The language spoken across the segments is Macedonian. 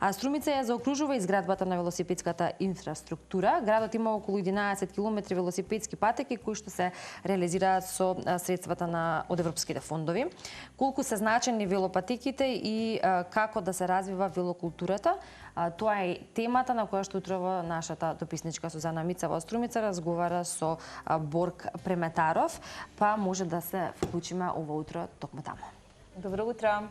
Струмица ја заокружува изградбата на велосипедската инфраструктура. Градот има околу 11 км велосипедски патеки кои што се реализираат со средствата од европските фондови. Колку се значени велопатеките и како да се развива велокултурата, тоа е темата на која што утрова нашата дописничка Сузана Мицева од Струмица разговара со Борг Преметаров, па може да се вклучиме ова утро токму таму. Добро утро.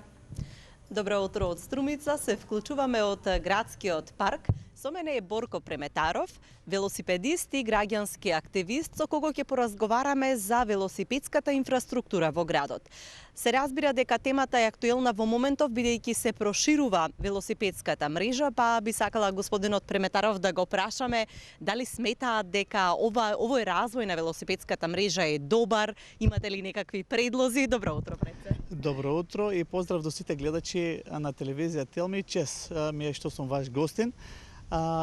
Добро утро од Струмица. Се вклучуваме од градскиот парк. Со мене е Борко Преметаров, велосипедист и граѓански активист, со кого ќе поразговараме за велосипедската инфраструктура во градот. Се разбира дека темата е актуелна во моментов, бидејќи се проширува велосипедската мрежа, па би сакала господинот Преметаров да го прашаме дали сметаат дека овој развој на велосипедската мрежа е добар, имате ли некакви предлози? Добро утро, предсе. Добро утро и поздрав до сите гледачи на телевизија Телми. Чест ми е што сум ваш гостин.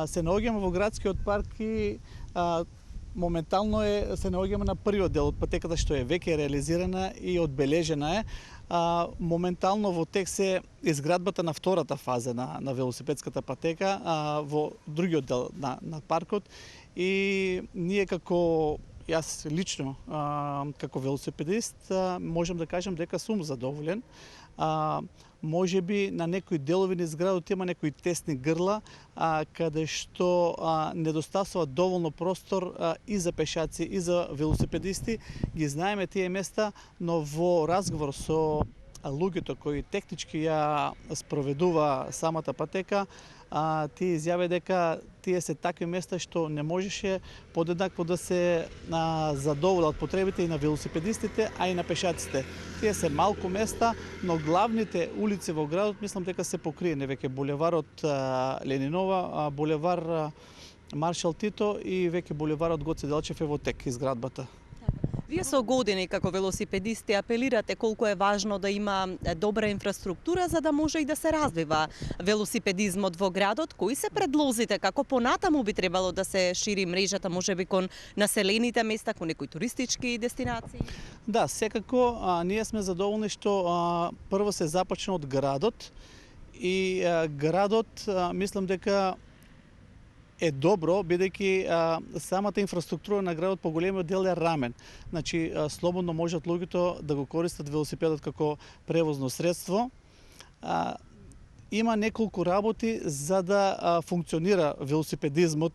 Се наоѓаме во градскиот парк и моментално се наоѓаме на првиот дел од патеката што е веќе реализирана и одбележена е. Моментално во тек се изградбата на втората фаза на велосипедската патека во другиот дел на паркот и ние како јас лично како велосипедист можам да кажам дека сум задоволен. Може би на некои делови низ градот има некои тесни грла, каде што недостасува доволно простор и за пешаци и за велосипедисти. Ги знаеме тие места, но во разговор со луѓето кои технички ја спроведува самата патека, тие изјави дека тие се такви места што не можеше подеднакво да се задоволат потребите и на велосипедистите, а и на пешаците. Тие се малку места, но главните улици во градот мислам дека се покриени веќе булеварот Ленинова, булевар Маршал Тито и веќе булеварот Гоце Делчев е во тек изградбата. Вие со години како велосипедисти апелирате колку е важно да има добра инфраструктура за да може и да се развива велосипедизмот во градот. Кои се предлозите како понатаму би требало да се шири мрежата, можеби кон населените места, кон некои туристички дестинации? Да, секако ние сме задоволни што прво се започна од градот и градот мислам дека е добро, бидејќи самата инфраструктура на градот по големиот дел е рамен. Значи, слободно можат луѓето да го користат велосипедот како превозно средство. Има неколку работи за да функционира велосипедизмот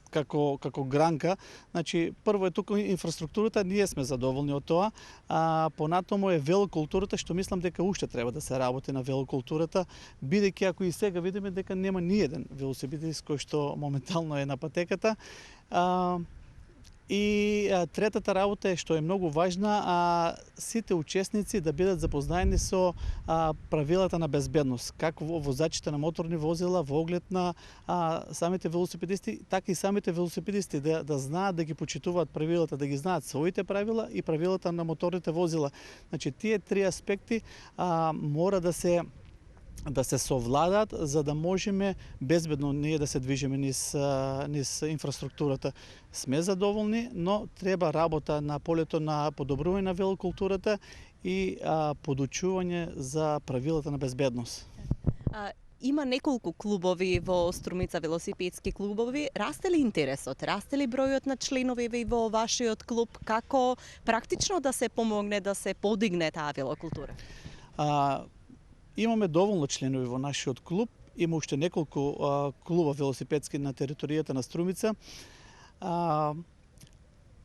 како гранка. Значи, прво е тука инфраструктурата, ние сме задоволни од тоа. Понатаму е велокултурата, што мислам дека уште треба да се работи на велокултурата, бидејќи ако и сега видиме дека нема ниеден велосипедист кој што моментално е на патеката. И третата работа е што е многу важна, сите учесници да бидат запознаени со правилата на безбедност, како возачите на моторни возила во оглед на самите велосипедисти, така и самите велосипедисти да знаат да ги почитуваат правилата, да ги знаат своите правила и правилата на моторните возила. Значи тие три аспекти мора да се совладат за да можеме безбедно ние да се движиме низ инфраструктурата. Сме задоволни, но треба работа на полето на подобрување на велокултурата и подучување за правилата на безбедност. Има неколку клубови во Струмица, велосипедски клубови. Расте ли интересот? Расте ли бројот на членови во вашиот клуб? Како практично да се помогне да се подигне таа велокултура? Имаме доволно членови во нашиот клуб, има уште неколку клуба велосипедски на територијата на Струмица.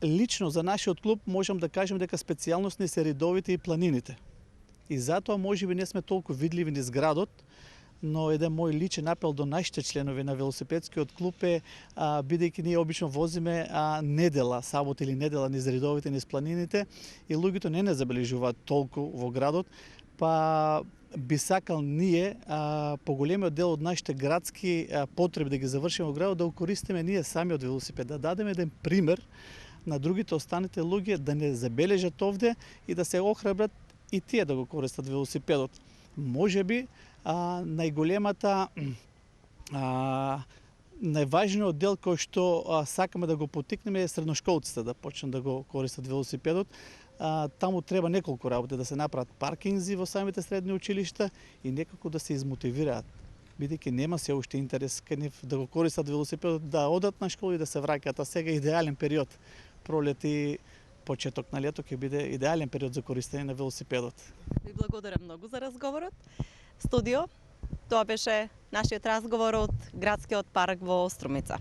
Лично за нашиот клуб можам да кажем дека специјалност ни се ридовите и планините. И затоа можеби не сме толку видливи низ градот, но еден мој личен апел до нашите членови на велосипедскиот клуб е, бидејќи ние обично возиме недела, сабот или недела низ ридовите, низ планините, и луѓето не забележуваат толку во градот, па би сакал ние по големиот дел од нашите градски потреби да ги завршиме во градот, да го користиме ние сами од велосипед, да дадеме еден пример на другите останите луѓе да не забележат овде и да се охрабрат и тие да го користат велосипедот. Можеби најголемата најважниот дел кој што сакаме да го поттикнеме е средношколците да почнат да го користат велосипедот. Таму треба неколку работи, да се направат паркинзи во самите средни училишта и некако да се измотивираат бидејќи нема се уште интерес кај нив да го користат велосипедот, да одат на школа и да се враќаат, а сега е идеален период. Пролет и почеток на лето ќе биде идеален период за користење на велосипедот. Ви благодарам многу за разговорот. Студио, тоа беше нашиот разговор од градскиот парк во Струмица.